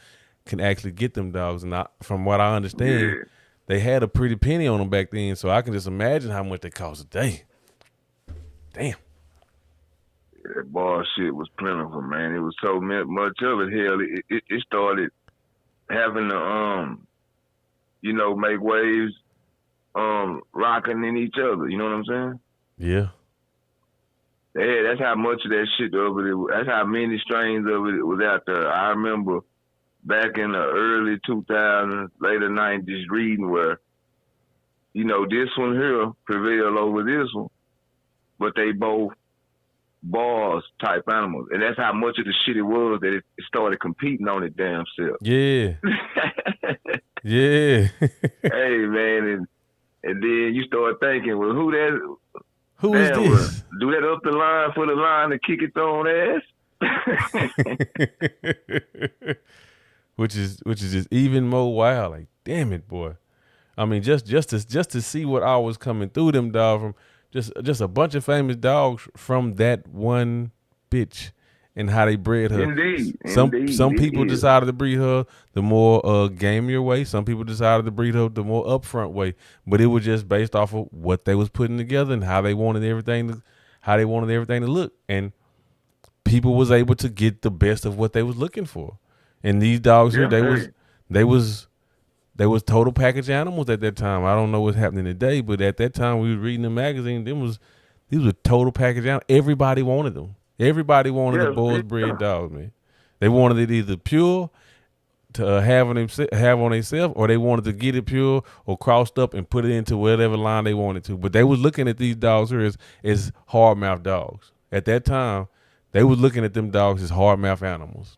can actually get them dogs. And from what I understand, they had a pretty penny on them back then, so I can just imagine how much they cost a day. Damn. That bullshit was plentiful, man. It was so much of it. Hell, it started having to, make waves, rocking in each other. You know what I'm saying? Yeah. Yeah, that's how much of that shit of it. That's how many strains of it was out there. I remember back in the early 2000s, later 90s, reading where, this one here prevailed over this one, but they both bars type animals, and that's how much of the shit it was that it started competing on its damn self. Yeah. Yeah. Hey man, and then you start thinking, well, who is this? Well, do that up the line for the line to kick its own ass. which is just even more wild. Like, damn it, boy. I mean, just to see what I was coming through them dog from just a bunch of famous dogs from that one bitch and how they bred her. Indeed. Some people decided to breed her the more gamier way. Some people decided to breed her the more upfront way. But it was just based off of what they was putting together and how they wanted everything to look. And people was able to get the best of what they was looking for. And these dogs here, they was total package animals at that time. I don't know what's happening today, but at that time we was reading the magazine, these were total package animals. Everybody wanted them. Everybody wanted the Bulls bred dogs, man. They wanted it either pure to have on themselves, or they wanted to get it pure or crossed up and put it into whatever line they wanted to. But they was looking at these dogs here as hard mouth dogs. At that time, they was looking at them dogs as hard mouth animals.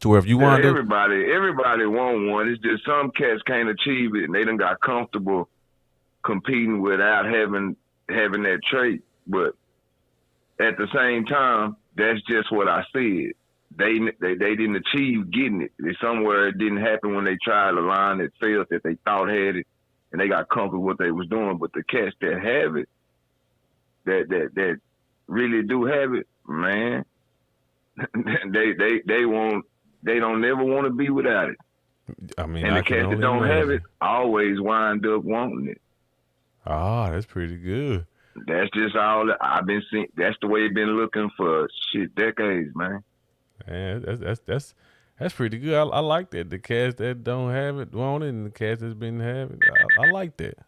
To where if you wanted everybody want one. It's just some cats can't achieve it, and they done got comfortable competing without having that trait. But at the same time, that's just what I said. They didn't achieve getting it. It's somewhere it didn't happen when they tried a line that failed that they thought had it, and they got comfortable with what they was doing. But the cats that have it, that really do have it, man, they don't never want to be without it. I mean, and the cats that don't have it always wind up wanting it. Ah, that's pretty good. That's just all I've been seeing. That's the way it's been looking for decades, man. Man, that's pretty good. I like that. The cats that don't have it want it, and the cats that's been having it. I like that.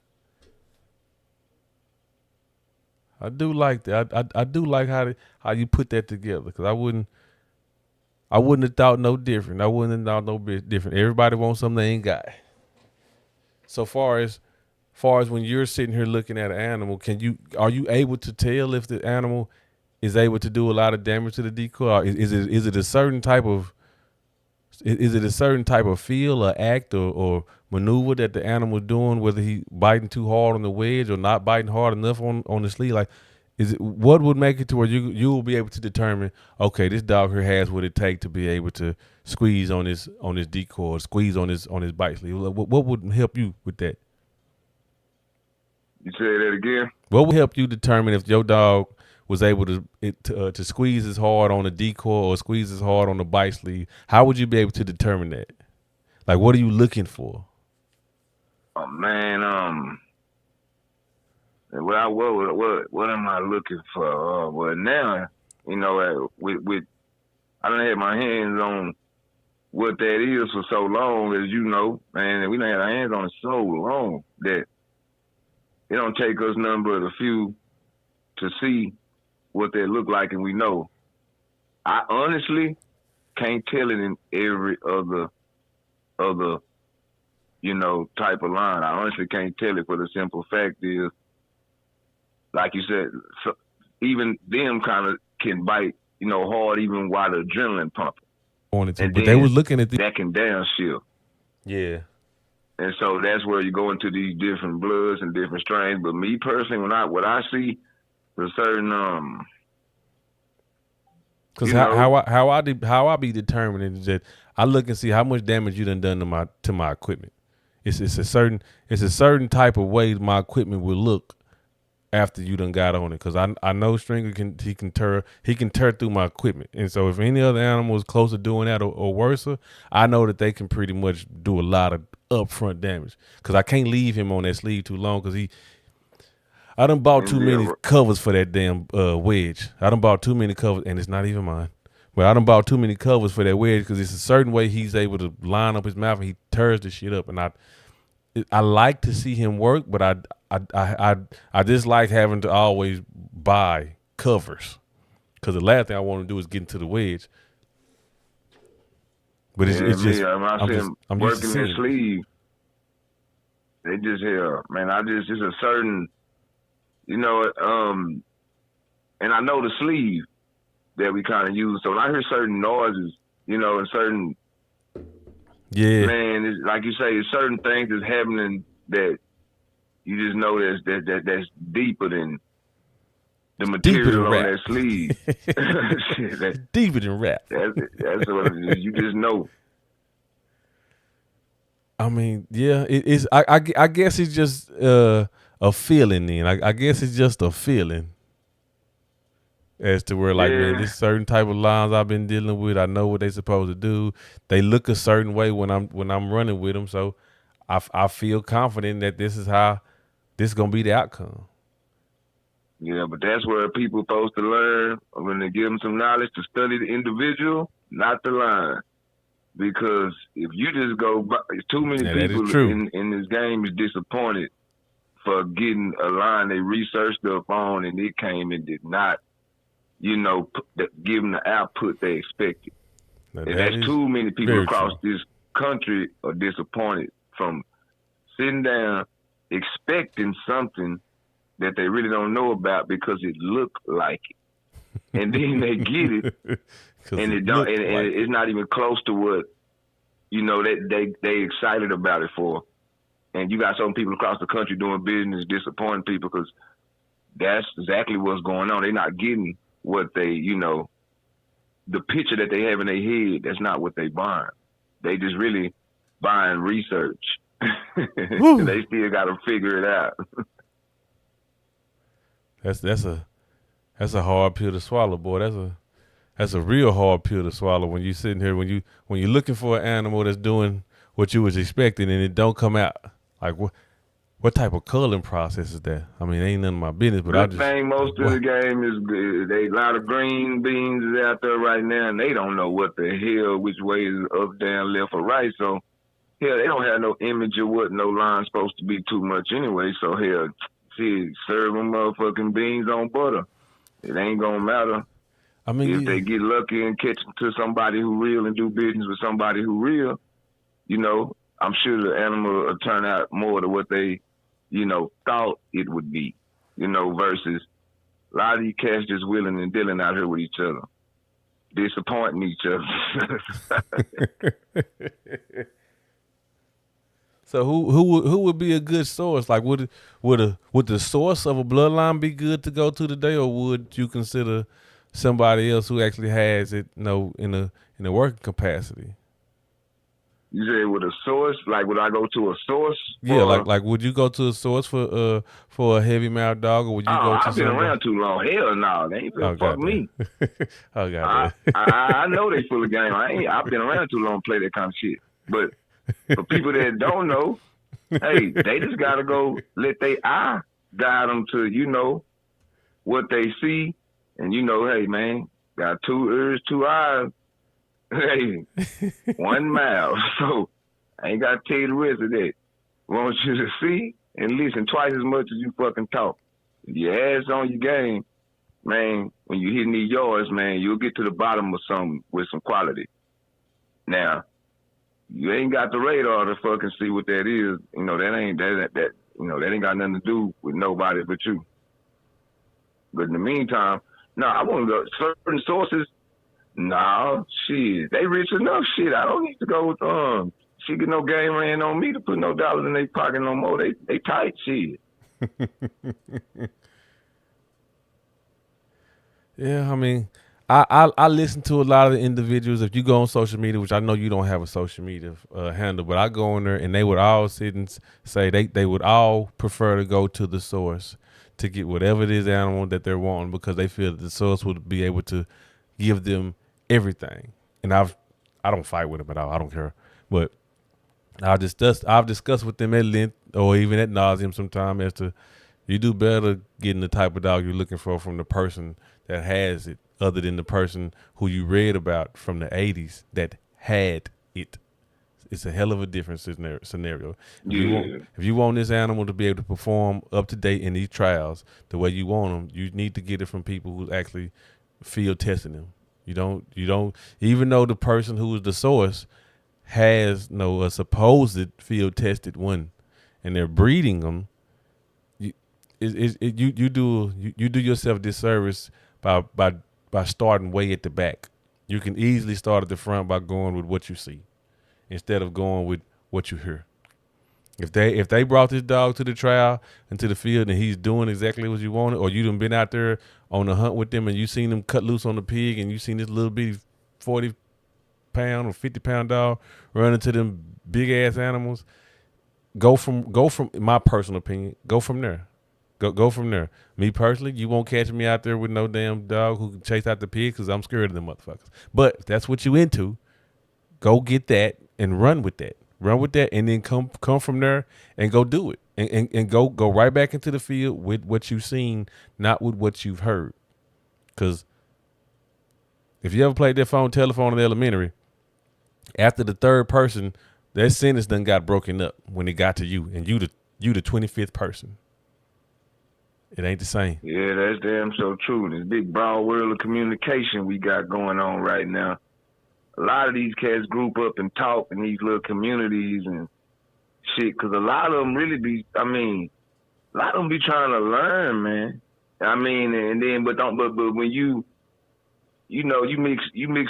I do like that. I do like how you put that together, because I wouldn't have thought no different. I wouldn't have thought no bit different. Everybody wants something they ain't got. So far as when you're sitting here looking at an animal, are you able to tell if the animal is able to do a lot of damage to the decoy? Or is it a certain type of feel or act or maneuver that the animal's doing, whether he biting too hard on the wedge or not biting hard enough on the sleeve? Like, what would make it to where you will be able to determine, okay, this dog here has what it takes to be able to squeeze on his decoy, or squeeze on his bite sleeve? What would help you with that? You say that again? What would help you determine if your dog was able to squeeze as hard on the decoy or squeeze as hard on the bite sleeve? How would you be able to determine that? Like, what are you looking for? Oh man, what am I looking for? Well, now, with I done had my hands on what that is for so long, as you know, man. We done had our hands on it so long that it don't take us nothing but a few to see what they look like, and we know. I honestly can't tell it in every other type of line. I honestly can't tell it, for the simple fact is, like you said, so even them kind of can bite, hard even while the adrenaline pumping. But they was looking at that can downshift. Yeah. And so that's where you go into these different bloods and different strains. But me personally, what I see, a certain Because how I be determining is that I look and see how much damage you done to my equipment. It's a certain type of way my equipment will look after you done got on it. Because I know Stringer can tear through my equipment. And so if any other animal is close to doing that or worse, I know that they can pretty much do a lot of upfront damage. Because I can't leave him on that sleeve too long because I done bought too many covers for that damn wedge. I done bought too many covers, and it's not even mine. But I done bought too many covers for that wedge because it's a certain way he's able to line up his mouth and he tears the shit up. And I like to see him work, but I just like having to always buy covers because the last thing I want to do is get into the wedge. But it's just I'm working their sleeve. They just man. It's a certain. And I know the sleeve that we kind of use. So when I hear certain noises, and certain, man, it's, like you say, it's certain things that's happening that you just know that's deeper than the material on that sleeve. That's deeper than rap. That's what it is. You just know. I mean, yeah, it is. I guess it's just a feeling then. I guess it's just a feeling as to where man, this certain type of lines I've been dealing with, I know what they supposed to do. They look a certain way when I'm running with them, so I feel confident that this is gonna be the outcome. Yeah, but that's where people supposed to learn when they give them some knowledge to study the individual, not the line. Because if you just go by, too many people in this game is disappointed for getting a line they researched up on and it came and did not, give them the output they expected. And that's too many people across this country are disappointed from sitting down expecting something that they really don't know about because it looked like it. And then they get it and it's not even close to what, they excited about it for. And you got some people across the country doing business disappointing people because that's exactly what's going on. They're not getting what they, the picture that they have in their head. That's not what they buying. They just really buying research. And they still got to figure it out. That's a hard pill to swallow, boy. That's a real hard pill to swallow when you sitting here when you're looking for an animal that's doing what you was expecting and it don't come out. Like what type of culling process is that? I mean, it ain't none of my business, but I just think most of the game is a lot of green beans is out there right now, and they don't know what the hell which way is up, down, left, or right. So they don't have no image of what no line's supposed to be too much anyway. So serve them motherfucking beans on butter. It ain't gonna matter. I mean, if they get lucky and catch to somebody who real and do business with somebody who real, I'm sure the animal will turn out more to what they, thought it would be, versus a lot of these cats just willing and dealing out here with each other, disappointing each other. So who would be a good source? Like would the source of a bloodline be good to go to today, or would you consider somebody else who actually has it, in a working capacity? You say with a source? Like would I go to a source? Yeah, like would you go to a source for a heavy mouth dog, or would you go to? I've been around too long. Hell no, they ain't finna fuck me. Oh god. I know they full of game. I've been around too long to play that kind of shit. But for people that don't know, hey, they just gotta go let their eye guide them to what they see, and hey man, got 2 ears, 2 eyes. Hey, 1 mouth. So I ain't got to tell you the rest of that. I want you to see and listen twice as much as you fucking talk. If your ass on your game, man, when you hitting these yards, man, you'll get to the bottom of something with some quality. Now, you ain't got the radar to fucking see what that is. That ain't got nothing to do with nobody but you. But in the meantime, I want to go certain sources. No, shit, they rich enough. Shit, I don't need to go with she get no game ran on me to put no dollars in their pocket no more. They tight shit. Yeah, I mean, I listen to a lot of the individuals. If you go on social media, which I know you don't have a social media handle, but I go on there and they would all sit and say they would all prefer to go to the source to get whatever it is animal that they're wanting because they feel that the source would be able to give them everything. And I don't fight with them at all. I don't care, but I've discussed with them at length or even at nauseum sometime as to you do better getting the type of dog you're looking for from the person that has it, other than the person who you read about from the 80s that had it. It's a hell of a different scenario. If you want this animal to be able to perform up to date in these trials the way you want them, you need to get it from people who actually field testing them. You don't even though the person who is the source has a supposed field tested one and they're breeding them, you do yourself disservice by starting way at the back. You can easily start at the front by going with what you see instead of going with what you hear. If they brought this dog to the trial and to the field and he's doing exactly what you wanted, or you done been out there on the hunt with them and you seen them cut loose on the pig and you seen this little bitty 40-pound or 50-pound dog run into them big ass animals, go from my personal opinion, go from there. Go from there. Me personally, you won't catch me out there with no damn dog who can chase out the pig because I'm scared of them motherfuckers. But if that's what you into, go get that and run with that. Run with that and then come from there and go do it. And go right back into the field with what you've seen, not with what you've heard. Because if you ever played that telephone in elementary, after the third person, that sentence done got broken up when it got to you, and you the 25th person. It ain't the same. Yeah, that's damn so true. This big broad world of communication we got going on right now. A lot of these cats group up and talk in these little communities and shit, because a lot of them really be, a lot of them be trying to learn, man. But when you mix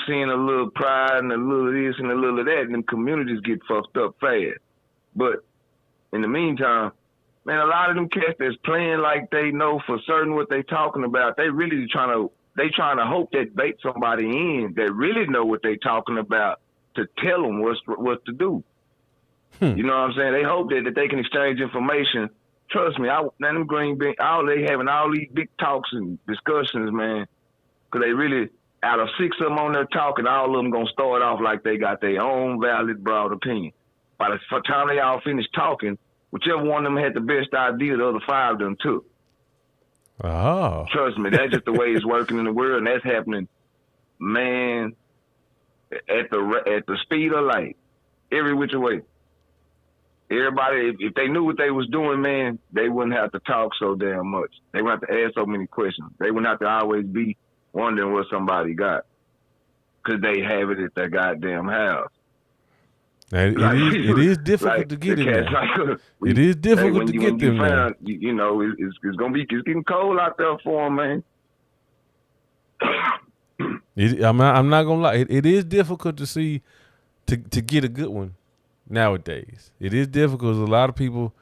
in a little pride and a little this and a little of that, and them communities get fucked up fast. But in the meantime, man, a lot of them cats that's playing like they know for certain what they talking about, they really trying to hope that bait somebody in that really know what they talking about to tell them what to do. You know what I'm saying? They hope that they can exchange information. Trust me, them green bean, they having all these big talks and discussions, man, because they really, out of 6 of them on there talking, all of them going to start off like they got their own valid, broad opinion. By the time they all finish talking, whichever one of them had the best idea, the other 5 of them took. Oh. Trust me, that's just the way it's working in the world, and that's happening, man, at the speed of light, every which way. Everybody, if they knew what they was doing, man, they wouldn't have to talk so damn much. They wouldn't have to ask so many questions. They wouldn't have to always be wondering what somebody got, because they have it at their goddamn house. It is difficult to get in there. It is difficult to get them there. It's getting cold out there for them, man. I'm not gonna lie. It is difficult to see to get a good one nowadays. It is difficult. A lot of people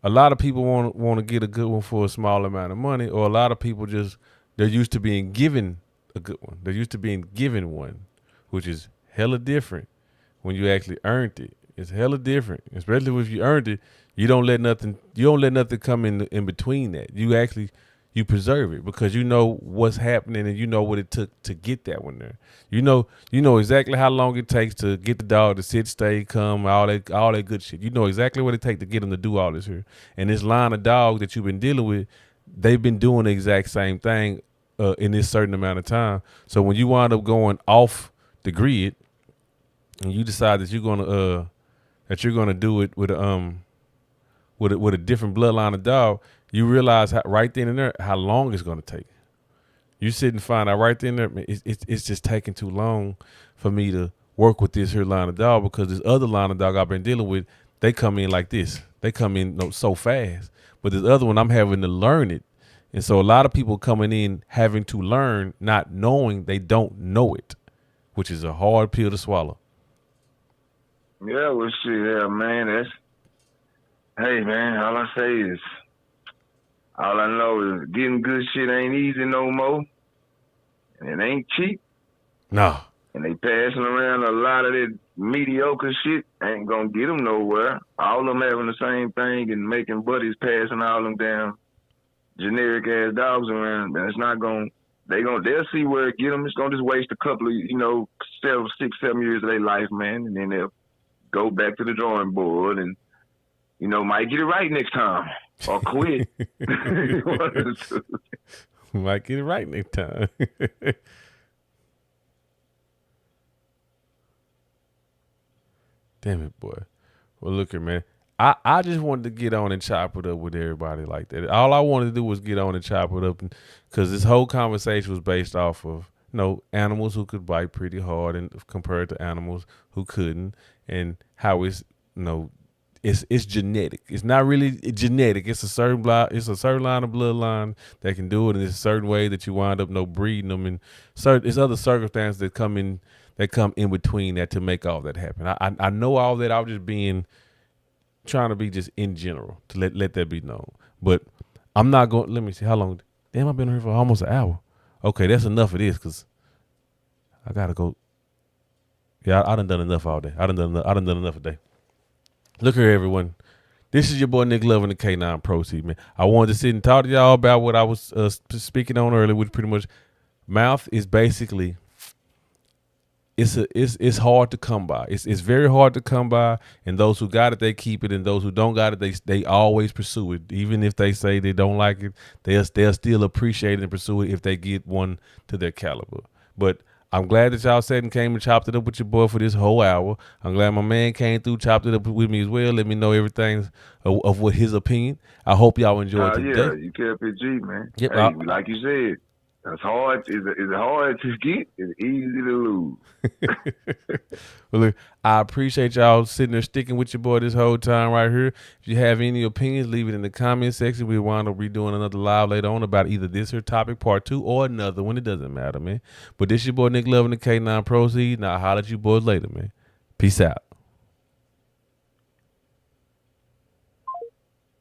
want to get a good one for a small amount of money, or a lot of people they're used to being given a good one. They're used to being given one, which is hella different. When you actually earned it, it's hella different. Especially if you earned it, you don't let nothing come in between that. You preserve it because you know what's happening and you know what it took to get that one there. You know exactly how long it takes to get the dog to sit, stay, come, all that good shit. You know exactly what it takes to get them to do all this here. And this line of dogs that you've been dealing with, they've been doing the exact same thing in this certain amount of time. So when you wind up going off the grid, and you decide that you're gonna do it with a different bloodline of dog, you realize right then and there how long it's gonna take. You sit and find out right then and there, it's just taking too long for me to work with this here line of dog, because this other line of dog I've been dealing with, they come in like this. They come in so fast. But this other one, I'm having to learn it. And so a lot of people coming in having to learn, not knowing they don't know it, which is a hard pill to swallow. Yeah, well, shit, yeah, man. Hey, man. All I know is getting good shit ain't easy no more, and it ain't cheap. No. And they passing around a lot of that mediocre shit. Ain't gonna get them nowhere. All of them having the same thing and making buddies passing all them damn generic ass dogs around. Man, it's not gonna. They'll see where it get them. It's gonna just waste a couple of 6, 7 years of their life, man, and then they'll go back to the drawing board and might get it right next time or quit. Might get it right next time. Damn it, boy. Well, look here, man. I just wanted to get on and chop it up with everybody like that. All I wanted to do was get on and chop it up because this whole conversation was based off of animals who could bite pretty hard and compared to animals who couldn't, and how it's it's genetic. It's not really genetic. It's a certain line of bloodline that can do it, and it's a certain way that you wind up breeding them, and it's other circumstances that come in between that to make all that happen. I know all that. I was just trying to be just in general to let that be known. But I'm not going. Let me see how long. Damn, I've been here for almost an hour. Okay, that's enough of this because I gotta go. Yeah, I done enough all day. I done done enough today. Look here, everyone. This is your boy Nick Love and the K9 Proceed, man. I wanted to sit and talk to y'all about what I was speaking on earlier, which pretty much mouth is basically it's hard to come by. It's very hard to come by, and those who got it, they keep it, and those who don't got it, they always pursue it. Even if they say they don't like it, they'll still appreciate it and pursue it if they get one to their caliber. But I'm glad that y'all sat and came and chopped it up with your boy for this whole hour. I'm glad my man came through, chopped it up with me as well. Let me know everything of what his opinion. I hope y'all enjoyed today. Yeah, you kept it G, man. Yep, hey, like you said, it's hard. It's hard to get. It's easy to lose. Well, look, I appreciate y'all sitting there sticking with your boy this whole time right here. If you have any opinions, leave it in the comment section. We wind up redoing another live later on about either this or topic part 2 or another one. It doesn't matter, man. But this your boy Nick Love and the K9 Proceed. Now I'll holler at you boys later, man. Peace out.